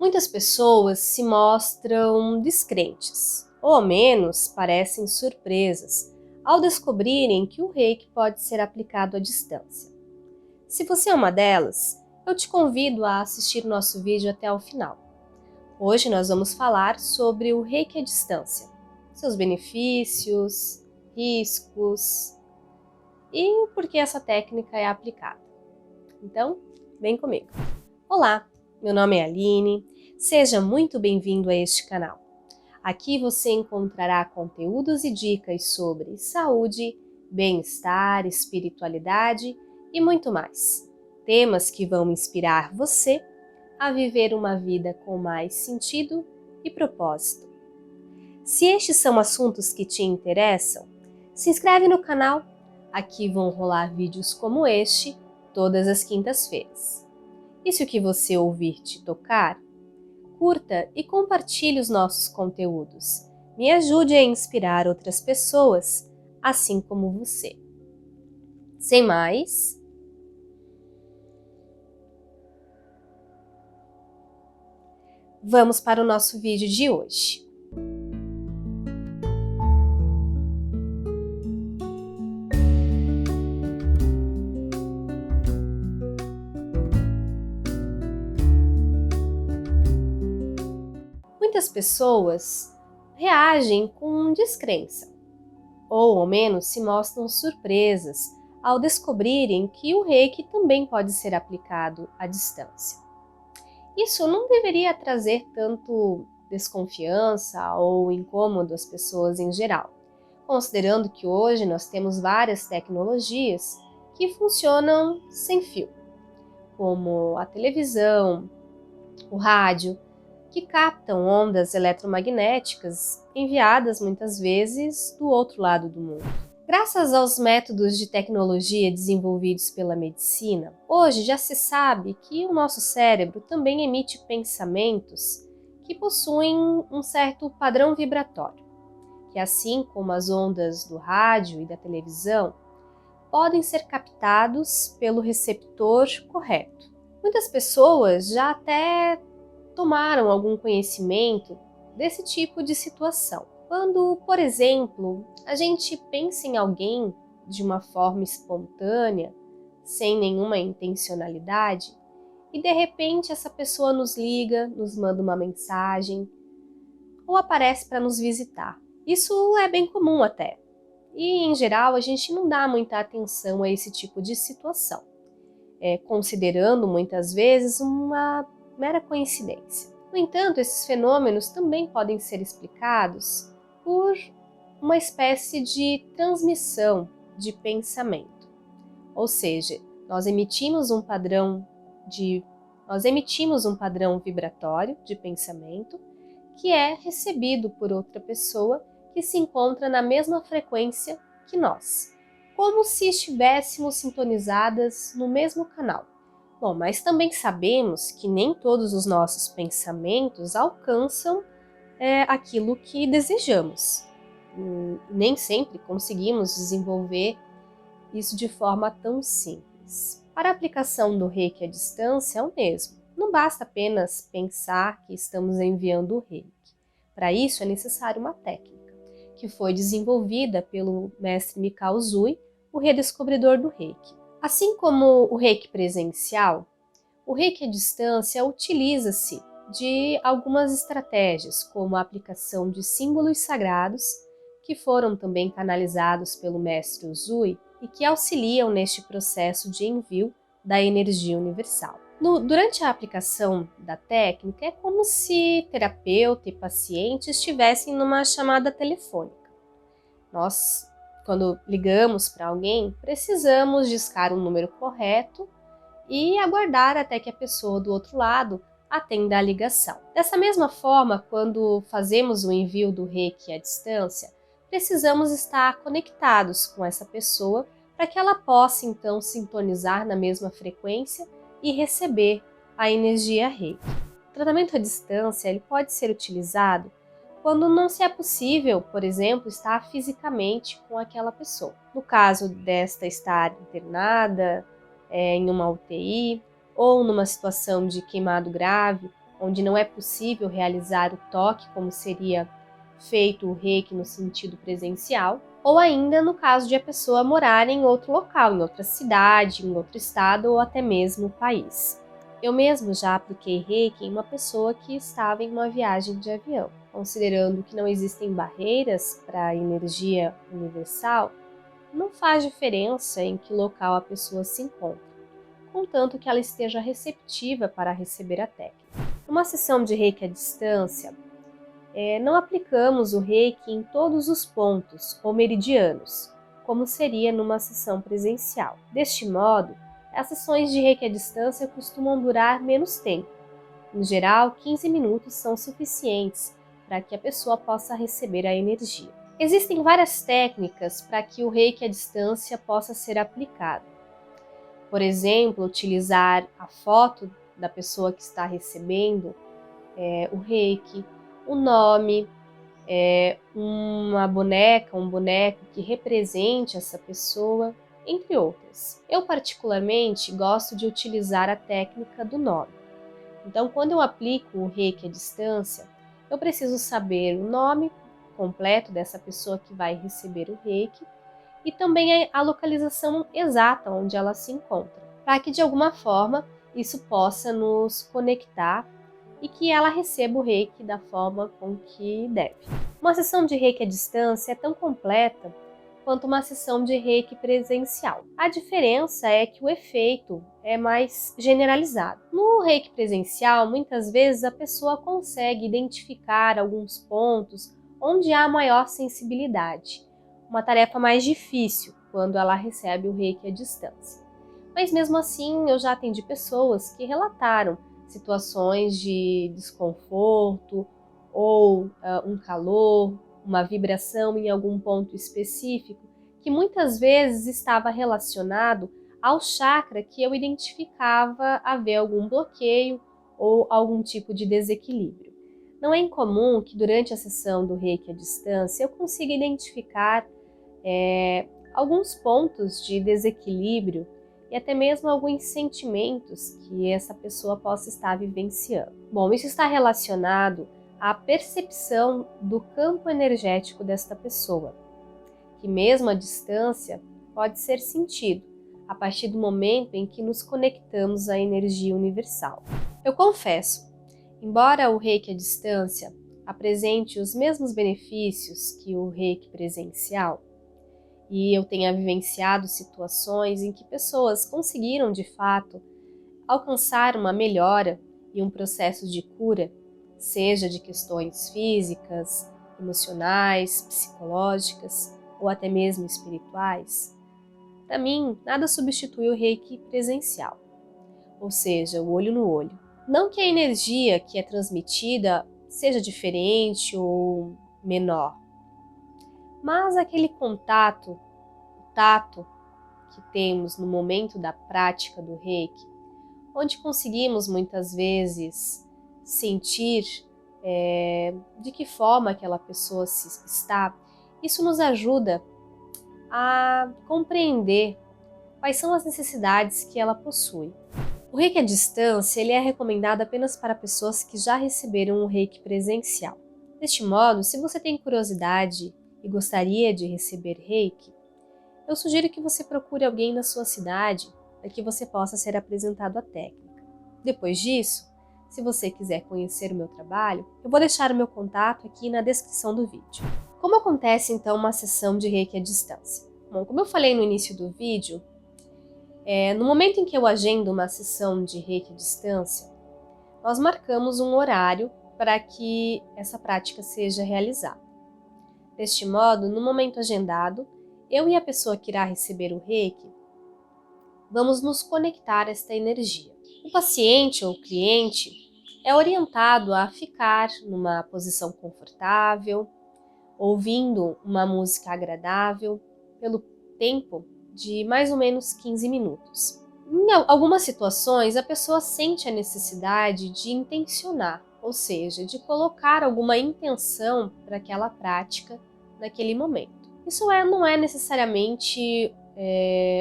Muitas pessoas se mostram descrentes, ou ao menos parecem surpresas, ao descobrirem que o reiki pode ser aplicado à distância. Se você é uma delas, eu te convido a assistir nosso vídeo até o final. Hoje nós vamos falar sobre o reiki à distância, seus benefícios, riscos e o porquê essa técnica é aplicada. Então, vem comigo! Olá, meu nome é Aline, seja muito bem-vindo a este canal. Aqui você encontrará conteúdos e dicas sobre saúde, bem-estar, espiritualidade e muito mais. Temas que vão inspirar você a viver uma vida com mais sentido e propósito. Se estes são assuntos que te interessam, se inscreve no canal. Aqui vão rolar vídeos como este todas as quintas-feiras. E se o que você ouvir te tocar, curta e compartilhe os nossos conteúdos. Me ajude a inspirar outras pessoas, assim como você. Sem mais, vamos para o nosso vídeo de hoje. Muitas pessoas reagem com descrença, ou ao menos se mostram surpresas ao descobrirem que o reiki também pode ser aplicado à distância. Isso não deveria trazer tanto desconfiança ou incômodo às pessoas em geral, considerando que hoje nós temos várias tecnologias que funcionam sem fio, como a televisão, o rádio, que captam ondas eletromagnéticas enviadas muitas vezes do outro lado do mundo. Graças aos métodos de tecnologia desenvolvidos pela medicina, hoje já se sabe que o nosso cérebro também emite pensamentos que possuem um certo padrão vibratório, que assim como as ondas do rádio e da televisão, podem ser captados pelo receptor correto. Muitas pessoas já até tomaram algum conhecimento desse tipo de situação. Quando, por exemplo, a gente pensa em alguém de uma forma espontânea, sem nenhuma intencionalidade, e de repente essa pessoa nos liga, nos manda uma mensagem, ou aparece para nos visitar. Isso é bem comum até. E, em geral, a gente não dá muita atenção a esse tipo de situação, considerando muitas vezes uma mera coincidência. No entanto, esses fenômenos também podem ser explicados por uma espécie de transmissão de pensamento. Ou seja, nós emitimos um padrão vibratório de pensamento que é recebido por outra pessoa que se encontra na mesma frequência que nós, como se estivéssemos sintonizadas no mesmo canal. Bom, mas também sabemos que nem todos os nossos pensamentos alcançam aquilo que desejamos. Nem sempre conseguimos desenvolver isso de forma tão simples. Para a aplicação do reiki à distância é o mesmo. Não basta apenas pensar que estamos enviando o reiki. Para isso é necessária uma técnica, que foi desenvolvida pelo mestre Mikao Usui, o redescobridor do reiki. Assim como o reiki presencial, o reiki à distância utiliza-se de algumas estratégias, como a aplicação de símbolos sagrados, que foram também canalizados pelo mestre Usui e que auxiliam neste processo de envio da energia universal. Durante a aplicação da técnica, é como se terapeuta e paciente estivessem numa chamada telefônica. Nós, quando ligamos para alguém, precisamos discar o número correto e aguardar até que a pessoa do outro lado atenda a ligação. Dessa mesma forma, quando fazemos o envio do reiki à distância, precisamos estar conectados com essa pessoa para que ela possa então sintonizar na mesma frequência e receber a energia reiki. O tratamento à distância ele pode ser utilizado quando não se é possível, por exemplo, estar fisicamente com aquela pessoa. No caso desta estar internada, em uma UTI, ou numa situação de queimado grave, onde não é possível realizar o toque como seria feito o reiki no sentido presencial, ou ainda no caso de a pessoa morar em outro local, em outra cidade, em outro estado ou até mesmo país. Eu mesmo já apliquei reiki em uma pessoa que estava em uma viagem de avião. Considerando que não existem barreiras para a energia universal, não faz diferença em que local a pessoa se encontra, contanto que ela esteja receptiva para receber a técnica. Numa sessão de reiki à distância, não aplicamos o reiki em todos os pontos ou meridianos, como seria numa sessão presencial. Deste modo, as sessões de reiki à distância costumam durar menos tempo. Em geral, 15 minutos são suficientes para que a pessoa possa receber a energia. Existem várias técnicas para que o reiki à distância possa ser aplicado. Por exemplo, utilizar a foto da pessoa que está recebendo o reiki, o nome, uma boneca, um boneco que represente essa pessoa, entre outras. Eu particularmente gosto de utilizar a técnica do nome. Então, quando eu aplico o reiki à distância, eu preciso saber o nome completo dessa pessoa que vai receber o reiki e também a localização exata onde ela se encontra, para que de alguma forma isso possa nos conectar e que ela receba o reiki da forma com que deve. Uma sessão de reiki à distância é tão completa quanto uma sessão de reiki presencial. A diferença é que o efeito é mais generalizado. No reiki presencial, muitas vezes a pessoa consegue identificar alguns pontos onde há maior sensibilidade, uma tarefa mais difícil quando ela recebe o reiki à distância. Mas mesmo assim, eu já atendi pessoas que relataram situações de desconforto ou um calor, uma vibração em algum ponto específico, que muitas vezes estava relacionado ao chakra que eu identificava haver algum bloqueio ou algum tipo de desequilíbrio. Não é incomum que durante a sessão do reiki à distância eu consiga identificar alguns pontos de desequilíbrio e até mesmo alguns sentimentos que essa pessoa possa estar vivenciando. Bom, isso está relacionado à percepção do campo energético desta pessoa, que mesmo à distância pode ser sentido a partir do momento em que nos conectamos à energia universal. Eu confesso, embora o reiki à distância apresente os mesmos benefícios que o reiki presencial, e eu tenha vivenciado situações em que pessoas conseguiram, de fato, alcançar uma melhora e um processo de cura, seja de questões físicas, emocionais, psicológicas ou até mesmo espirituais, para mim, nada substitui o reiki presencial, ou seja, o olho no olho. Não que a energia que é transmitida seja diferente ou menor, mas aquele contato, o tato que temos no momento da prática do reiki, onde conseguimos muitas vezes sentir de que forma aquela pessoa está, isso nos ajuda a compreender quais são as necessidades que ela possui. O reiki à distância ele é recomendado apenas para pessoas que já receberam o reiki presencial. Deste modo, se você tem curiosidade e gostaria de receber reiki, eu sugiro que você procure alguém na sua cidade para que você possa ser apresentado à técnica. Depois disso, se você quiser conhecer o meu trabalho, eu vou deixar o meu contato aqui na descrição do vídeo. Como acontece então uma sessão de reiki à distância? Bom, como eu falei no início do vídeo, no momento em que eu agendo uma sessão de reiki à distância, nós marcamos um horário para que essa prática seja realizada. Deste modo, no momento agendado, eu e a pessoa que irá receber o reiki vamos nos conectar a esta energia. O paciente ou cliente é orientado a ficar numa posição confortável, ouvindo uma música agradável, pelo tempo de mais ou menos 15 minutos. Em algumas situações, a pessoa sente a necessidade de intencionar, ou seja, de colocar alguma intenção para aquela prática naquele momento. Isso não é necessariamente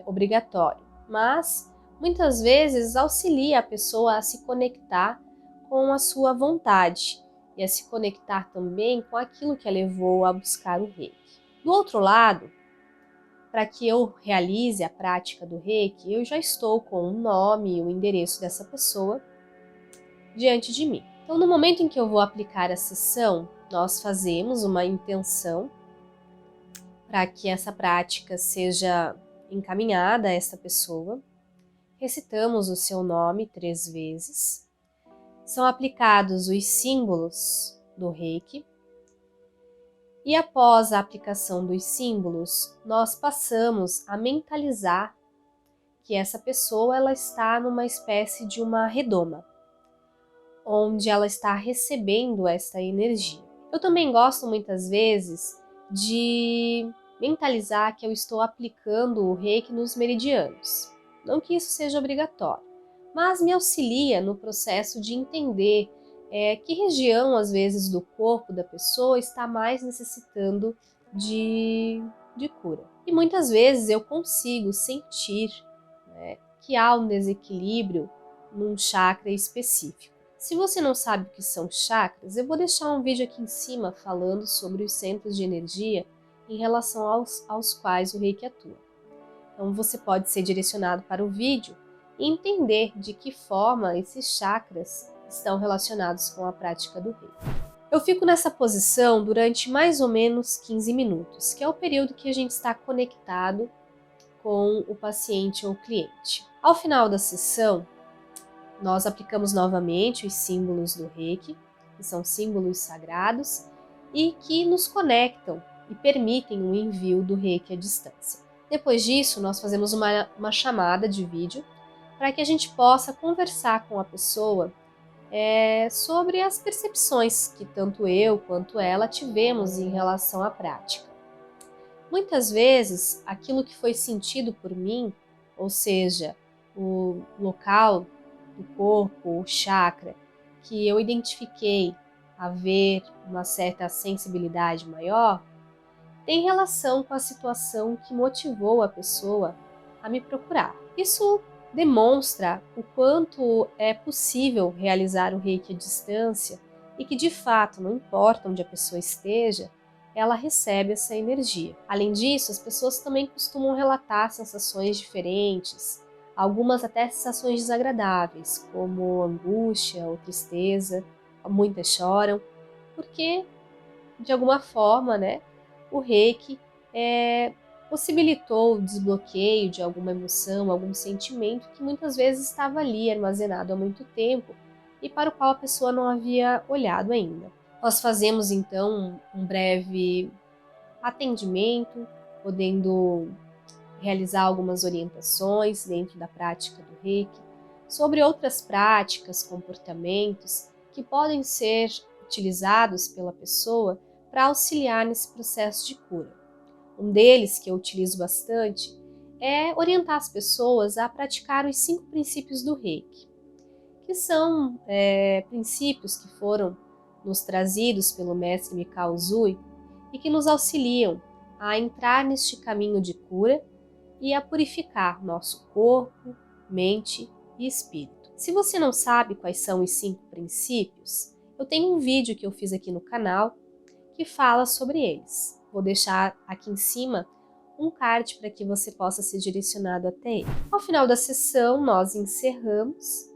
obrigatório, mas muitas vezes auxilia a pessoa a se conectar com a sua vontade e a se conectar também com aquilo que a levou a buscar o Reiki. Do outro lado, para que eu realize a prática do Reiki, eu já estou com o nome e o endereço dessa pessoa diante de mim. Então, no momento em que eu vou aplicar a sessão, nós fazemos uma intenção para que essa prática seja encaminhada a essa pessoa. Recitamos o seu nome 3 vezes. São aplicados os símbolos do Reiki. E após a aplicação dos símbolos, nós passamos a mentalizar que essa pessoa ela está numa espécie de uma redoma, onde ela está recebendo essa energia. Eu também gosto muitas vezes de mentalizar que eu estou aplicando o Reiki nos meridianos. Não que isso seja obrigatório, mas me auxilia no processo de entender que região, às vezes, do corpo da pessoa está mais necessitando de cura. E muitas vezes eu consigo sentir, né, que há um desequilíbrio num chakra específico. Se você não sabe o que são chakras, eu vou deixar um vídeo aqui em cima falando sobre os centros de energia em relação aos quais o Reiki atua. Então você pode ser direcionado para o vídeo e entender de que forma esses chakras estão relacionados com a prática do Reiki. Eu fico nessa posição durante mais ou menos 15 minutos, que é o período que a gente está conectado com o paciente ou cliente. Ao final da sessão, nós aplicamos novamente os símbolos do Reiki, que são símbolos sagrados e que nos conectam e permitem o envio do Reiki à distância. Depois disso, nós fazemos uma chamada de vídeo para que a gente possa conversar com a pessoa sobre as percepções que tanto eu quanto ela tivemos em relação à prática. Muitas vezes, aquilo que foi sentido por mim, ou seja, o local do corpo, o chakra, que eu identifiquei haver uma certa sensibilidade maior, tem relação com a situação que motivou a pessoa a me procurar. Isso demonstra o quanto é possível realizar o Reiki à distância e que, de fato, não importa onde a pessoa esteja, ela recebe essa energia. Além disso, as pessoas também costumam relatar sensações diferentes, algumas até sensações desagradáveis, como angústia ou tristeza. Muitas choram, porque, de alguma forma, né, o Reiki possibilitou o desbloqueio de alguma emoção, algum sentimento que muitas vezes estava ali armazenado há muito tempo e para o qual a pessoa não havia olhado ainda. Nós fazemos então um breve atendimento, podendo realizar algumas orientações dentro da prática do Reiki, sobre outras práticas, comportamentos que podem ser utilizados pela pessoa para auxiliar nesse processo de cura. Um deles, que eu utilizo bastante, é orientar as pessoas a praticar os 5 princípios do Reiki, que são princípios que foram nos trazidos pelo mestre Mikao Usui e que nos auxiliam a entrar neste caminho de cura e a purificar nosso corpo, mente e espírito. Se você não sabe quais são os 5 princípios, eu tenho um vídeo que eu fiz aqui no canal que fala sobre eles. Vou deixar aqui em cima um card para que você possa ser direcionado até ele. Ao final da sessão, nós encerramos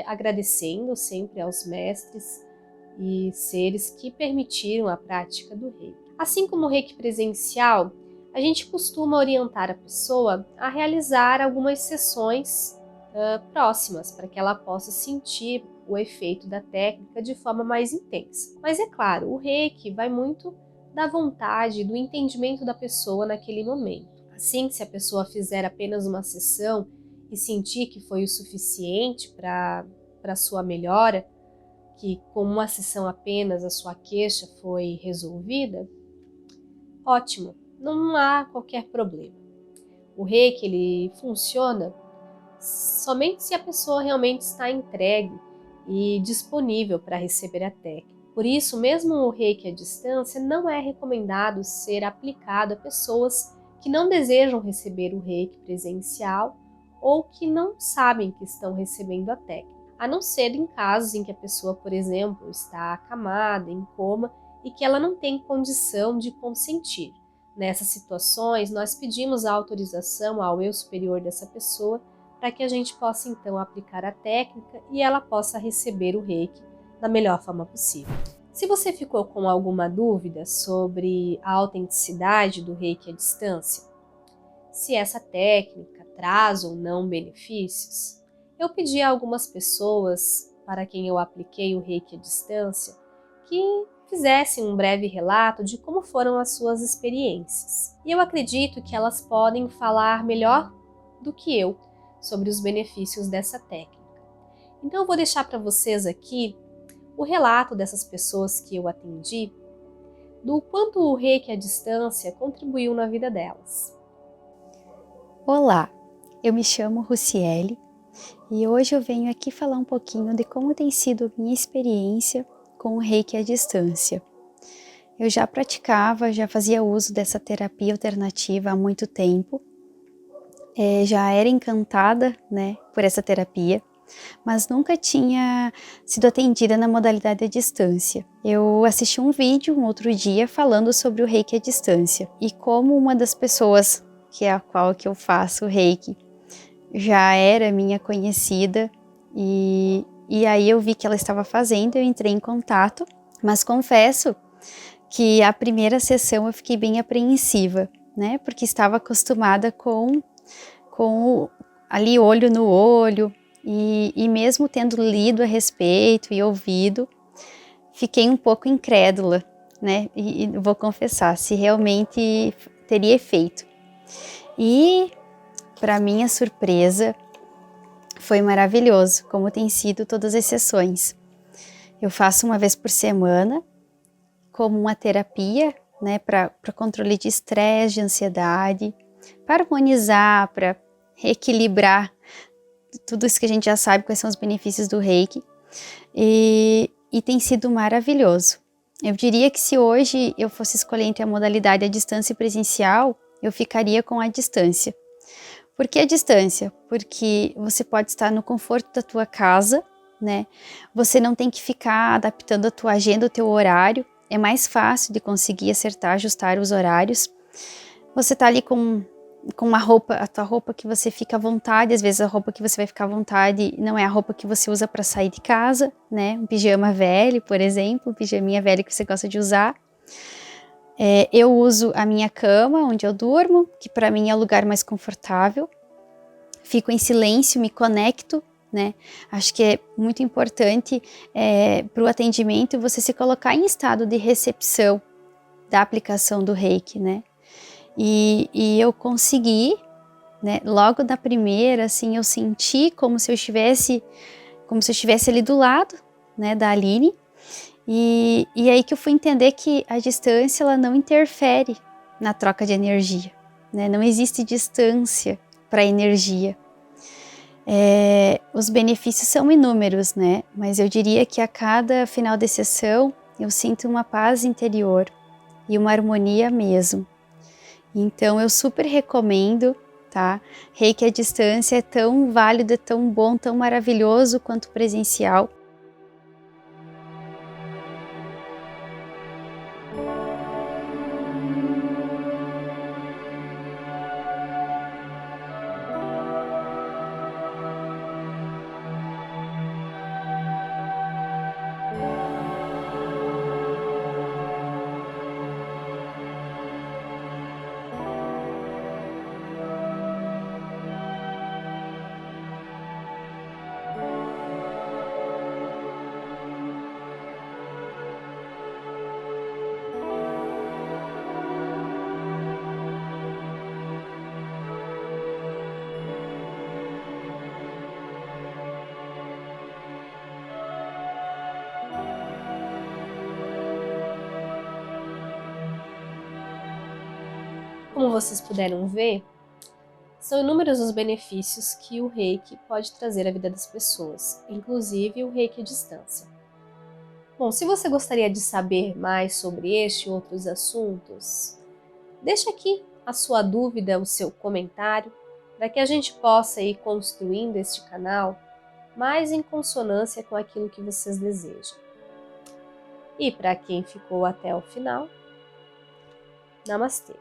agradecendo sempre aos mestres e seres que permitiram a prática do Reiki. Assim como o Reiki presencial, a gente costuma orientar a pessoa a realizar algumas sessões próximas, para que ela possa sentir o efeito da técnica de forma mais intensa. Mas é claro, o Reiki vai muito da vontade, do entendimento da pessoa naquele momento. Assim, se a pessoa fizer apenas uma sessão e sentir que foi o suficiente para sua melhora, que com uma sessão apenas a sua queixa foi resolvida, ótimo, não há qualquer problema. O Reiki ele funciona somente se a pessoa realmente está entregue e disponível para receber a técnica. Por isso, mesmo o Reiki à distância não é recomendado ser aplicado a pessoas que não desejam receber o Reiki presencial ou que não sabem que estão recebendo a técnica. a não ser em casos em que a pessoa, por exemplo, está acamada, em coma e que ela não tem condição de consentir. Nessas situações, nós pedimos a autorização ao eu superior dessa pessoa para que a gente possa então aplicar a técnica e ela possa receber o reiki da melhor forma possível. Se você ficou com alguma dúvida sobre a autenticidade do reiki à distância, se essa técnica traz ou não benefícios, eu pedi a algumas pessoas para quem eu apliquei o reiki à distância que fizessem um breve relato de como foram as suas experiências. E eu acredito que elas podem falar melhor do que eu sobre os benefícios dessa técnica. Então eu vou deixar para vocês aqui o relato dessas pessoas que eu atendi, do quanto o reiki à distância contribuiu na vida delas. Olá, eu me chamo Ruciele e hoje eu venho aqui falar um pouquinho de como tem sido a minha experiência com o reiki à distância. Eu já praticava, já fazia uso dessa terapia alternativa há muito tempo, já era encantada, por essa terapia, mas nunca tinha sido atendida na modalidade à distância. Eu assisti um vídeo um outro dia falando sobre o reiki à distância e como uma das pessoas que é a qual que eu faço o reiki já era minha conhecida e aí eu vi que ela estava fazendo, eu entrei em contato, mas confesso que a primeira sessão eu fiquei bem apreensiva, porque estava acostumada com ali olho no olho e mesmo tendo lido a respeito e ouvido, fiquei um pouco incrédula, e vou confessar, se realmente teria efeito. E para minha surpresa, foi maravilhoso, como tem sido todas as sessões. Eu faço uma vez por semana, como uma terapia, para controle de estresse, de ansiedade, para harmonizar, para reequilibrar tudo isso que a gente já sabe, quais são os benefícios do reiki. E tem sido maravilhoso. Eu diria que se hoje eu fosse escolher entre a modalidade à distância e presencial, eu ficaria com a distância. Por que a distância? Porque você pode estar no conforto da tua casa, Você não tem que ficar adaptando a tua agenda, o teu horário. É mais fácil de conseguir acertar, ajustar os horários. Você tá ali com uma roupa, a tua roupa que você fica à vontade. Às vezes a roupa que você vai ficar à vontade não é a roupa que você usa para sair de casa, Um pijama velho, por exemplo, um pijaminha velho que você gosta de usar. Eu uso a minha cama, onde eu durmo, que para mim é o lugar mais confortável. Fico em silêncio, me conecto, Acho que é muito importante para o atendimento você se colocar em estado de recepção da aplicação do reiki, E eu consegui, logo da primeira, assim, eu senti como se eu estivesse ali do lado, da Aline. E aí que eu fui entender que a distância ela não interfere na troca de energia, Não existe distância para energia. Os benefícios são inúmeros, Mas eu diria que a cada final de sessão eu sinto uma paz interior e uma harmonia mesmo. Então eu super recomendo, tá? Reiki à distância é tão válido, é tão bom, tão maravilhoso quanto presencial. Como vocês puderam ver, são inúmeros os benefícios que o reiki pode trazer à vida das pessoas, inclusive o reiki à distância. Bom, se você gostaria de saber mais sobre este e outros assuntos, deixa aqui a sua dúvida, o seu comentário, para que a gente possa ir construindo este canal mais em consonância com aquilo que vocês desejam. E para quem ficou até o final, Namastê!